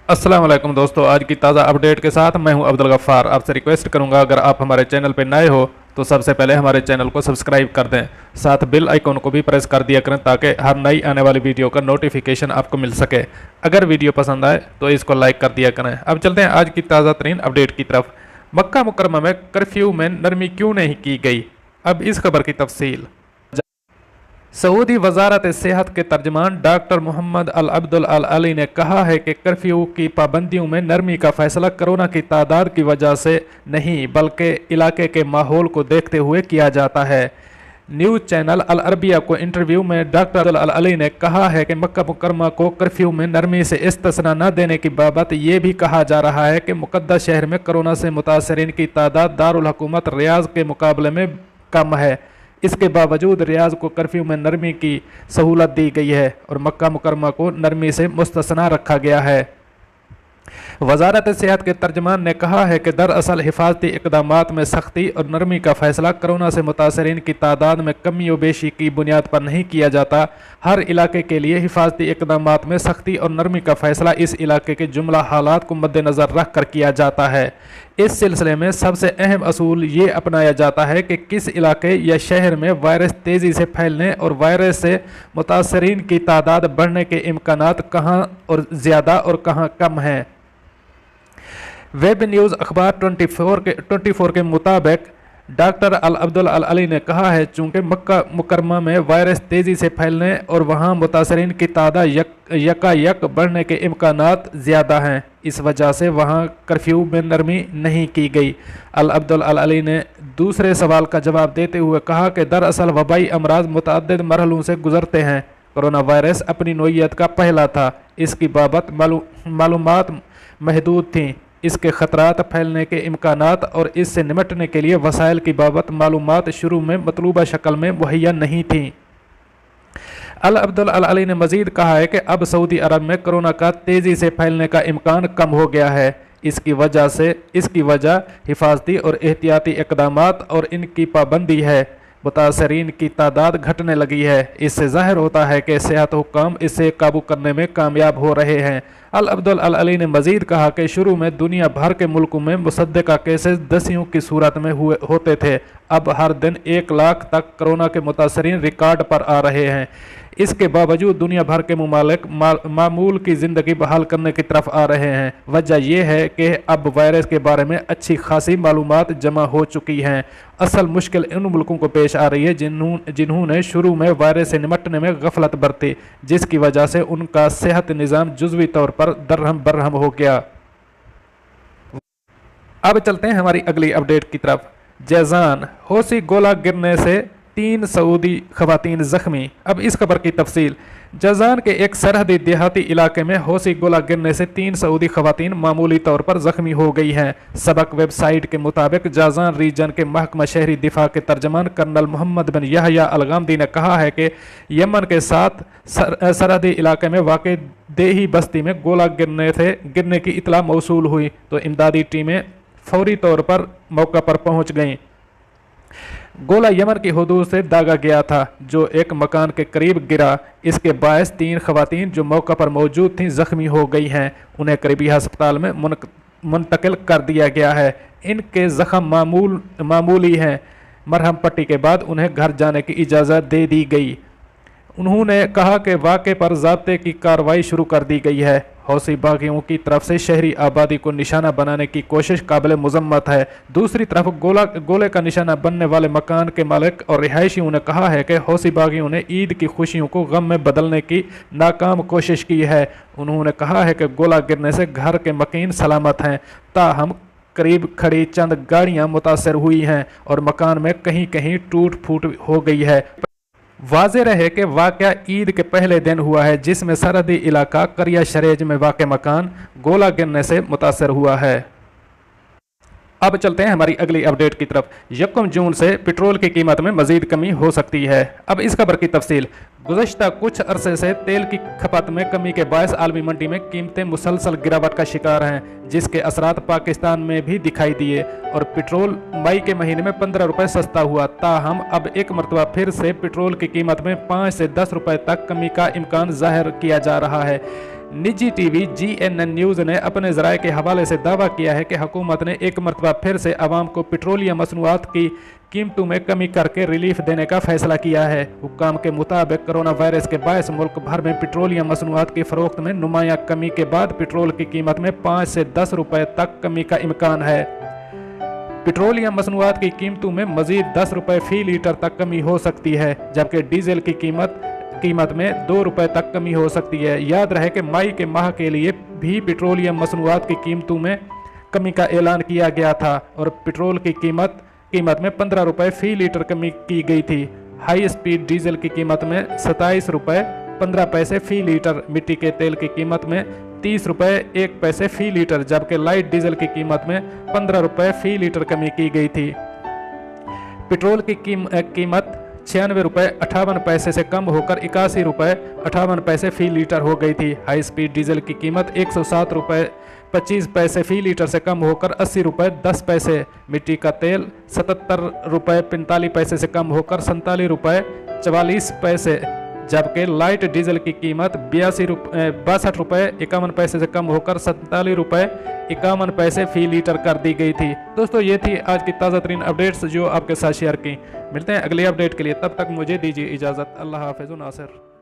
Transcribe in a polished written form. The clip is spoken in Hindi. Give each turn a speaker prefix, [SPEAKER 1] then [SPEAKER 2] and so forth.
[SPEAKER 1] अस्सलाम वालेकुम दोस्तों, आज की ताज़ा अपडेट के साथ मैं हूं अब्दुल गफ्फार। आपसे रिक्वेस्ट करूंगा, अगर आप हमारे चैनल पर नए हो तो सबसे पहले हमारे चैनल को सब्सक्राइब कर दें, साथ बेल आइकन को भी प्रेस कर दिया करें ताकि हर नई आने वाली वीडियो का नोटिफिकेशन आपको मिल सके। अगर वीडियो पसंद आए तो इसको लाइक कर दिया करें। अब चलते हैं आज की ताज़ा तरीन अपडेट की तरफ। मक्का मुकरमा में कर्फ्यू में नरमी क्यों नहीं की गई, अब इस खबर की तफसील। सऊदी वजारत सेहत के तर्जमान डॉक्टर मोहम्मद अल अब्दुल अल अली ने कहा है कि कर्फ्यू की पाबंदियों में नरमी का फैसला कोरोना की तादाद की वजह से नहीं बल्कि इलाके के माहौल को देखते हुए किया जाता है। न्यूज़ चैनल अल अरबिया को इंटरव्यू में डॉक्टर अल अली ने कहा है कि मक्का मुकरमा को कर्फ्यू में नरमी से इस्तिस्ना न देने की बाबत ये भी कहा जा रहा है कि मुक़द्दस शहर में कोरोना से मुतासरीन की तादाद दारुल हुकूमत रियाज के मुकाबले में कम है। इसके बावजूद रियाज को कर्फ्यू में नरमी की सहूलत दी गई है और मक्का मुकरमा को नरमी से मुस्तस्ना रखा गया है। वजारत सेहत के तर्जमान ने कहा है कि दरअसल हिफाजती इकदामात में सख्ती और नरमी का फैसला कोरोना से मुतासरीन की तादाद में कमी व बेशी की बुनियाद पर नहीं किया जाता। हर इलाके के लिए हिफाजती इकदामात में सख्ती और नरमी का फैसला इस इलाके के जुमला हालात को मद्देनज़र रख कर किया जाता है। इस सिलसिले में सबसे अहम असूल ये अपनाया जाता है कि किस इलाके या शहर में वायरस तेज़ी से फैलने और वायरस से मुतासरीन की तादाद बढ़ने के इम्कानात कहाँ और ज़्यादा और कहाँ कम हैं। वेब न्यूज़ अखबार 24 के मुताबिक डॉक्टर अल अब्दुल अल अली ने कहा है, चूँकि मक्का मुकरमा में वायरस तेज़ी से फैलने और वहाँ मुतासरीन की तादाद यकायक बढ़ने के इम्कानात ज़्यादा हैं, इस वजह से वहाँ कर्फ्यू में नरमी नहीं की गई। अल अब्दुल अल अली ने दूसरे सवाल का जवाब देते हुए कहा कि दरअसल वबाई अमराज मुतअद्दिद मरहलों से गुजरते हैं। कोरोना वायरस अपनी नोयत का पहला था, इसकी बाबत मालूमात महदूद थीं। इसके ख़तरात फैलने के इम्कानात और इससे निपटने के लिए वसाइल की बाबत मालूमात शुरू में मतलूबा शक्ल में मुहैया नहीं थी। अल अब्दुल अल अली ने मज़ीद कहा है कि अब सऊदी अरब में कोरोना का तेज़ी से फैलने का इम्कान कम हो गया है। इसकी वजह हिफाजती और एहतियाती इक़दामात और इनकी पाबंदी है। मुतासरीन की तादाद घटने लगी है। इससे ज़ाहिर होता है कि सेहत हुक्काम इसे काबू करने में कामयाब हो रहे हैं। अल अब्दुल अल अली ने मज़ीद कहा कि शुरू में दुनिया भर के मुल्कों में मुसद्दका केसेस दसियों की सूरत में होते थे, अब हर दिन 1 लाख तक कोरोना के मुतासरीन रिकॉर्ड पर आ रहे हैं। इसके बावजूद दुनिया भर के ममालिक मामूल की ज़िंदगी बहाल करने की तरफ आ रहे हैं। वजह यह है कि अब वायरस के बारे में अच्छी खासी मालूमात जमा हो चुकी हैं। असल मुश्किल इन मुल्कों को पेश आ रही है जिन्होंने शुरू में वायरस से निपटने में गफलत बरती, जिसकी वजह से उनका सेहत निज़ाम जुज़वी तौर पर दरहम बरहम हो गया। अब चलते हैं हमारी अगली अपडेट की तरफ। जैजान हौसी गोला गिरने से 3 सऊदी खवातीन जख्मी, अब इस खबर की तफसील। जैजान के एक सरहदी देहाती इलाके में हौसी गोला गिरने से 3 सऊदी खवातीन मामूली तौर पर जख्मी हो गई हैं। सबक वेबसाइट के मुताबिक जैजान रीजन के महकमा शहरी दिफा के तर्जमान कर्नल मोहम्मद बिन यहया अलगामदी ने कहा है कि यमन के साथ सरहदी इलाके में वाक़ देही बस्ती में गोला गिरने की इतला मौसूल हुई तो इमदादी टीमें फौरी तौर पर मौका पर पहुँच गईं। गोला यमन की हदूद से दागा गया था जो एक मकान के करीब गिरा। इसके बायस 3 खवातीन जो मौका पर मौजूद थीं जख्मी हो गई हैं। उन्हें करीबी अस्पताल में मुंतकिल कर दिया गया है। इनके जख्म मामूली हैं। मरहम पट्टी के बाद उन्हें घर जाने की इजाज़त दे दी गई। उन्होंने कहा कि वाक़े पर ज़ाब्ते की कार्रवाई शुरू कर दी गई है। हौसी बागियों की तरफ से शहरी आबादी को निशाना बनाने की कोशिश काबिल मुज़म्मत है। दूसरी तरफ गोले का निशाना बनने वाले मकान के मालिक और रिहायशियों ने कहा है कि हौसी बागियों ने ईद की खुशियों को गम में बदलने की नाकाम कोशिश की है। उन्होंने कहा है कि गोला गिरने से घर के मकीन सलामत हैं, ताहम करीब खड़ी चंद गाड़ियाँ मुतासर हुई हैं और मकान में कहीं कहीं टूट फूट हो गई है। वाज़ेह रहे कि वाक़या ईद के पहले दिन हुआ है, जिसमें सरहदी इलाका करिया शरेज में वाक़ मकान गोला गिरने से मुतासर हुआ है। अब चलते हैं हमारी अगली अपडेट की तरफ। 1 जून से पेट्रोल की कीमत में मजीद कमी हो सकती है, अब इस खबर की तफसील। गुज़श्ता कुछ अरसे से तेल की खपत में कमी के बायस आलमी मंडी में कीमतें मुसलसल गिरावट का शिकार हैं, जिसके असरात पाकिस्तान में भी दिखाई दिए और पेट्रोल मई के महीने में 15 रुपये सस्ता हुआ। ताहम अब एक मरतबा फिर से पेट्रोल की कीमत में 5 से 10 रुपये तक कमी का इम्कान जाहिर किया जा रहा है। निजी टीवी GNN न्यूज़ ने अपने ज़राए के हवाले से दावा किया है कि हुकूमत ने एक मरतबा फिर से आवाम को पेट्रोलियम मसनूआत की कीमतों में कमी करके रिलीफ देने का फैसला किया है। हुक्काम के मुताबिक कोरोना वायरस के बायस मुल्क भर में पेट्रोलियम मसनूआत की फ़रोख्त में नुमायां कमी के बाद पेट्रोल की कीमत में 5 से 10 रुपये तक कमी का इम्कान है। पेट्रोलियम मसनूआत की कीमतों में मजीद 10 रुपये फ़ी लीटर तक कमी हो सकती है, जबकि डीजल की कीमत में 2 रुपये तक कमी हो सकती है। याद रहे कि मई के माह के लिए भी पेट्रोलियम मसनूआत की कीमतों में कमी का ऐलान किया गया था और पेट्रोल की कीमत में 15 रुपये फ़ी लीटर कमी की गई थी। हाई स्पीड डीजल की कीमत में 27 रुपये 15 पैसे फ़ी लीटर, मिट्टी के तेल की कीमत में 30 रुपये 1 पैसे फ़ी लीटर, जबकि लाइट डीजल की कीमत में 15 रुपये फ़ी लीटर कमी की गई थी। पेट्रोल की कीमत 96 रुपये 58 पैसे से कम होकर 81 रुपये 58 पैसे फ़ी लीटर हो गई थी। हाई स्पीड डीजल की कीमत 107 रुपये 25 पैसे फ़ी लीटर से कम होकर 80 रुपये 10 पैसे, मिट्टी का तेल 77 रुपये 45 पैसे से कम होकर 47 रुपये 44 पैसे, जबकि लाइट डीजल की कीमत 62 रुपये 51 पैसे से कम होकर 47 रुपये 51 पैसे फ़ी लीटर कर दी गई थी। दोस्तों ये थी आज की ताज़ा तरीन अपडेट्स जो आपके साथ शेयर की। मिलते हैं अगली अपडेट के लिए, तब तक मुझे दीजिए इजाज़त। अल्लाह हाफ़िज़ नासिर।